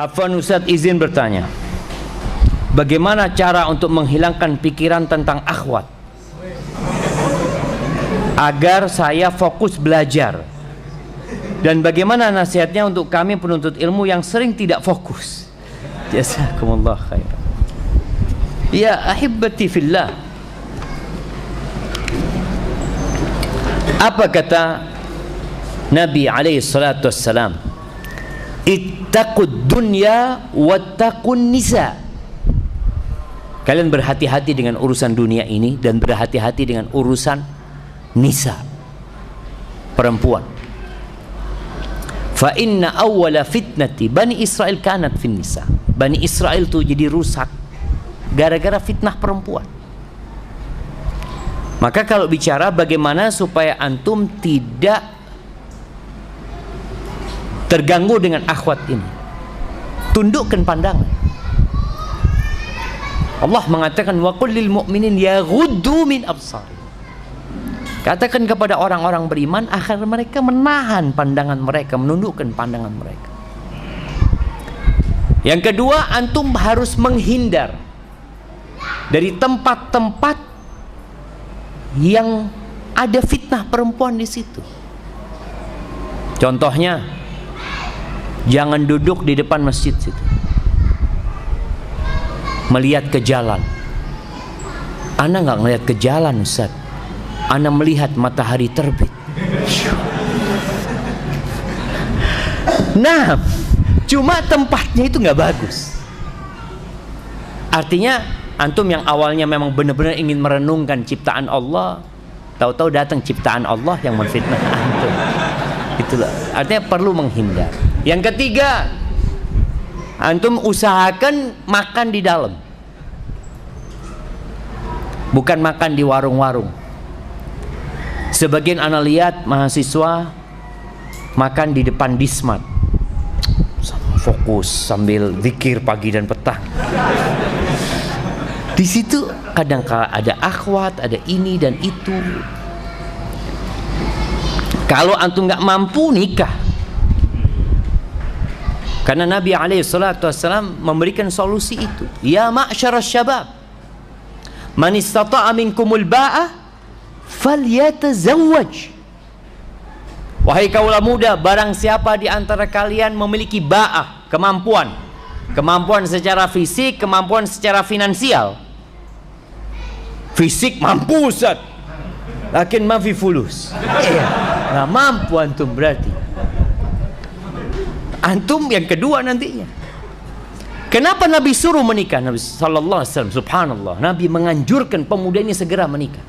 Afwan Ustaz, izin bertanya, bagaimana cara untuk menghilangkan pikiran tentang akhwat agar saya fokus belajar, dan bagaimana nasihatnya untuk kami penuntut ilmu yang sering tidak fokus? Jazakumullah khairan. Ya ahibbati fillah, apa kata Nabi alaihi salatu wassalam? Ittaqud dunya wattaqun nisa. Kalian berhati-hati dengan urusan dunia ini dan berhati-hati dengan urusan nisa, perempuan. Fa inna awwala fitnati Bani Israel kanat fin nisa. Bani Israel tuh jadi rusak gara-gara fitnah perempuan. Maka kalau bicara bagaimana supaya antum tidak terganggu dengan akhwat ini, tundukkan pandangan. Allah mengatakan wa qul lil mu'minin yaghuddu min absarihim. Katakan kepada orang-orang beriman agar mereka menahan pandangan mereka, menundukkan pandangan mereka. Yang kedua, antum harus menghindar dari tempat-tempat yang ada fitnah perempuan di situ. Contohnya, jangan duduk di depan masjid situ, melihat ke jalan. Ana nggak ngelihat ke jalan, Ustaz. Ana melihat matahari terbit. Nah, cuma tempatnya itu nggak bagus. Artinya antum yang awalnya memang benar-benar ingin merenungkan ciptaan Allah, tahu-tahu datang ciptaan Allah yang menfitnah antum. Itulah artinya perlu menghindar. Yang ketiga, antum usahakan makan di dalam, bukan makan di warung-warung. Sebagian anak lihat mahasiswa makan di depan Dismat, fokus sambil zikir pagi dan petang. Di situ kadang kala ada akhwat, ada ini dan itu. Kalau antum nggak mampu, nikah. Karena Nabi SAW memberikan solusi itu. Ya ma'syarasy syabab, man istata'a minkumul ba'ah falyatazawwaj. Wahai kaula muda, barang siapa di antara kalian memiliki ba'ah, kemampuan, kemampuan secara fisik, kemampuan secara finansial. Fisik mampu Ustaz, lakin ma fi fulus. Nggak mampu antum, berarti antum yang kedua nantinya. Kenapa Nabi suruh menikah? Nabi sallallahu alaihi wasallam, subhanallah, Nabi menganjurkan pemuda ini segera menikah.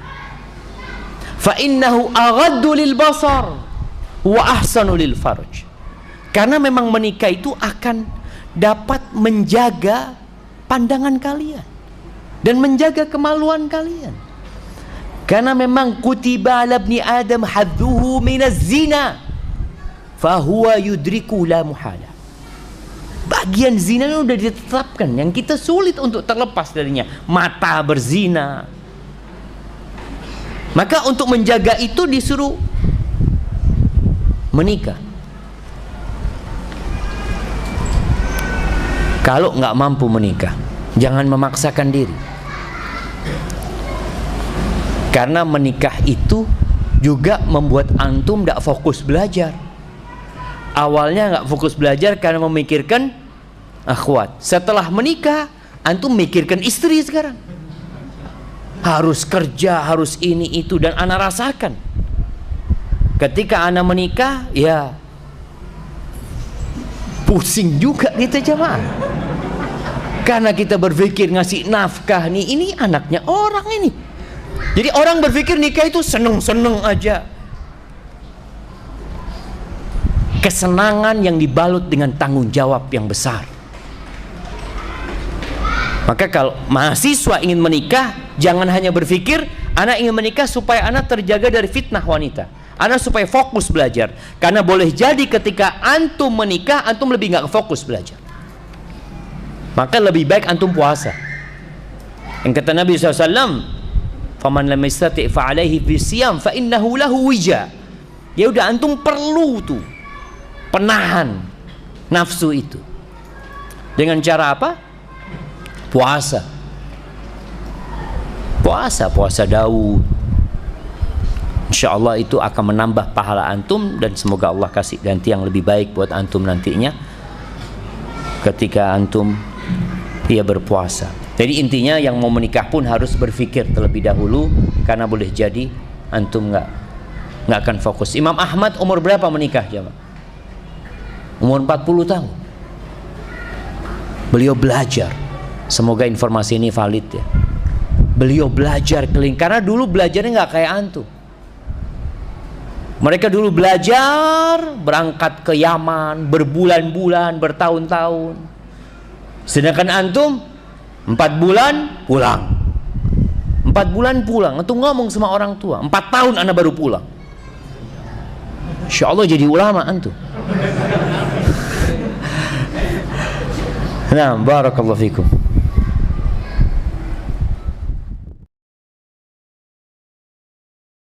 Fa innahu aghaddu lil basar wa ahsanu lil farj. Karena memang menikah itu akan dapat menjaga pandangan kalian dan menjaga kemaluan kalian. Karena memang kutiba ala ibni Adam hadduhu minaz zina fahuwa yudriku la muhala. Bagian zina itu sudah ditetapkan, yang kita sulit untuk terlepas darinya. Mata berzina. Maka untuk menjaga itu disuruh menikah. Kalau nggak mampu menikah, jangan memaksakan diri. Karena menikah itu juga membuat antum tidak fokus belajar. Awalnya nggak fokus belajar karena memikirkan akhwat. Setelah menikah, antum mikirkan istri sekarang. Harus kerja, harus ini itu, dan ana rasakan. Ketika ana menikah, ya pusing juga kita jamaah. Karena kita berpikir ngasih nafkah nih, ini anaknya orang ini. Jadi orang berpikir nikah itu seneng-seneng aja. Kesenangan yang dibalut dengan tanggung jawab yang besar. Maka kalau mahasiswa ingin menikah, jangan hanya berpikir anak ingin menikah supaya anak terjaga dari fitnah wanita, anak supaya fokus belajar. Karena boleh jadi ketika antum menikah, antum lebih nggak fokus belajar. Maka lebih baik antum puasa. Yang kata Nabi SAW, faman lam yastati' fa alaihi bisiyam fa innahu lahu wija. Ya udah, antum perlu tuh penahan nafsu itu. Dengan cara apa? Puasa. Puasa Daud. Insya Allah itu akan menambah pahala antum, dan semoga Allah kasih ganti yang lebih baik buat antum nantinya ketika antum berpuasa. Jadi intinya yang mau menikah pun harus berpikir terlebih dahulu, karena boleh jadi antum nggak akan fokus. Imam Ahmad umur berapa menikah, jemaah? Umur 40 tahun. Beliau belajar. Semoga informasi ini valid ya. Beliau belajar keliling, karena dulu belajarnya nggak kayak antum. Mereka dulu belajar berangkat ke Yaman berbulan-bulan, bertahun-tahun. Sedangkan antum 4 bulan pulang. 4 bulan pulang. Antum ngomong sama orang tua, 4 tahun anak baru pulang. Insya Allah jadi ulama antum. Nah, barakallahu fikum.